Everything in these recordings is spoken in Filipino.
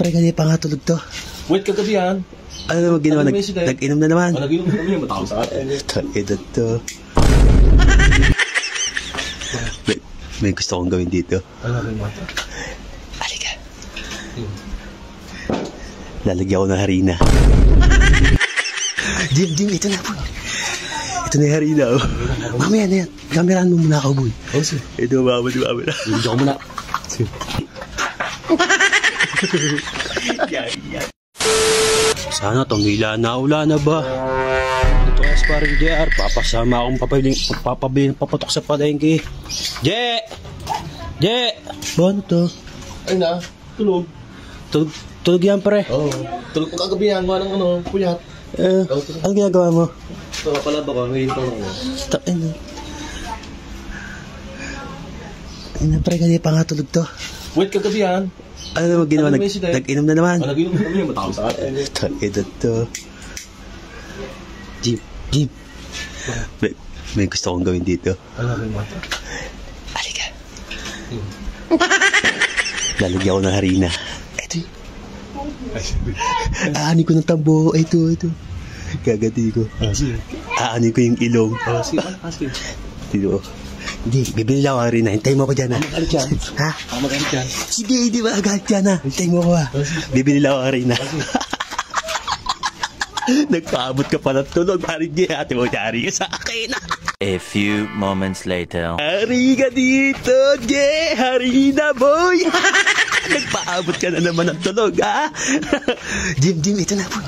pre, ganyan pa nga tulog to. Wait, kagabi yan. Ano naman ginawa? Nag-inom na naman. Nag-inom na kami, matawag sa atin. Edad to. May gusto kong gawin dito. Ano rin mata? Halika. Lalagyan ko ng harina. Jim, ito na po. Ito na yung harina, oh. Mamaya na yan. Kameraan mo muna ako, boy. Oh, sige. Ito, mama. Hindi ko muna. Sana tumila na, ula na ba? Ito as parang JR, papasama akong papatok sa palengke. Je! Ano to? Ay na, tulog. Tulog yan, pre. Oo. Tulog ko kagabi yan, gawa ng puyat. Ano ginagawa mo? Ito, palaba ko, ngayon ito lang. Pre, ganyan pa nga tulog to. Wait, kagabi yan. Ano naman ginawa? Nag-inom na naman. Nag-inom na kami, matawag sa atin. Edad to. Jim. May gusto kong gawin dito. Ano rin mata? Halika. Lalagyan ko ng harina. Ito yun. Aanin ko ng tambo. Ito. Gagati ko. Aanin ko yung ilong. Sige. Dito. Hindi, bibili lang ako harina. Hintay mo ko dyan, ha? Magalit yan. Ha? Magalit yan. Sige, hindi ba agalit yan, ha? Hintay mo ko, ha? Bibili lang ako harina. Nagpaabot ka pa ng tulog. Haring di, ate mo, yari ka sa akin. A few moments later. Hari ka dito, Je! Harina, boy! Nagpaabot ka na naman ng tulog, ha? Jim, ito na po.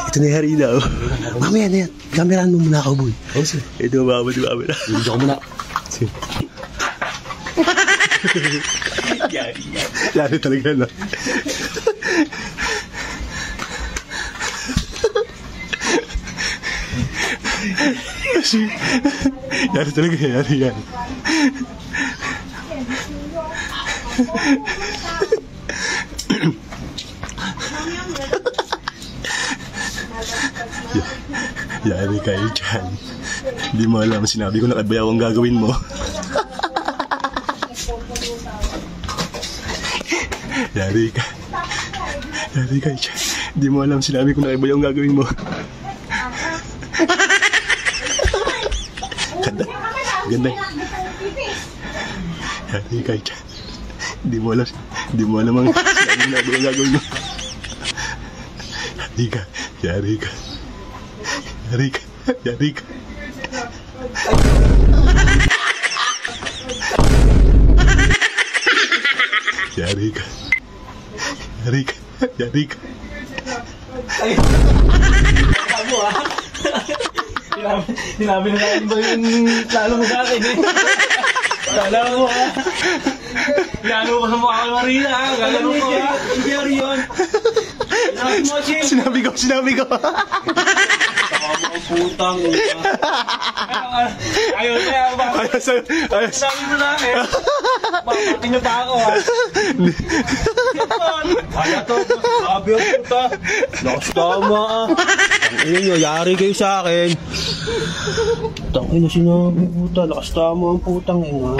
Ito na yung harina, oh. Mamaya na yan. Kameraan mo muna ako, boy. Oh, sige. Ito, mama. Hindi ko muna. Sige. Yari talaga, no? Yari talaga, yari. Yari kayo dyan. Hindi mo alam, sinabi ko na kabayaw ang gagawin mo. Yari kayo dyan. Hindi mo alam, sinabi ko na kabayaw ang gagawin mo. Ganda. Yari kayo dyan. Hindi mo alam ang sinabi ko na kabayaw ang gagawin mo. Yari ka. Sinabi na natin ba yung plano mo sa akin, eh? Plano mo, ha? Plano mo sa mukha ko, Marina, ha? Gagano ko, ha? Hindi yun. Sinabi ko. Putang ayaw sabi mo na eh. Mamating na pa ako, ha? Kaya to, sabi ang puta. Lakas tama, ha? Tangin nyo, yari kayo sa akin. Tangin na sinabi, puta. Lakas tama ang putang ina.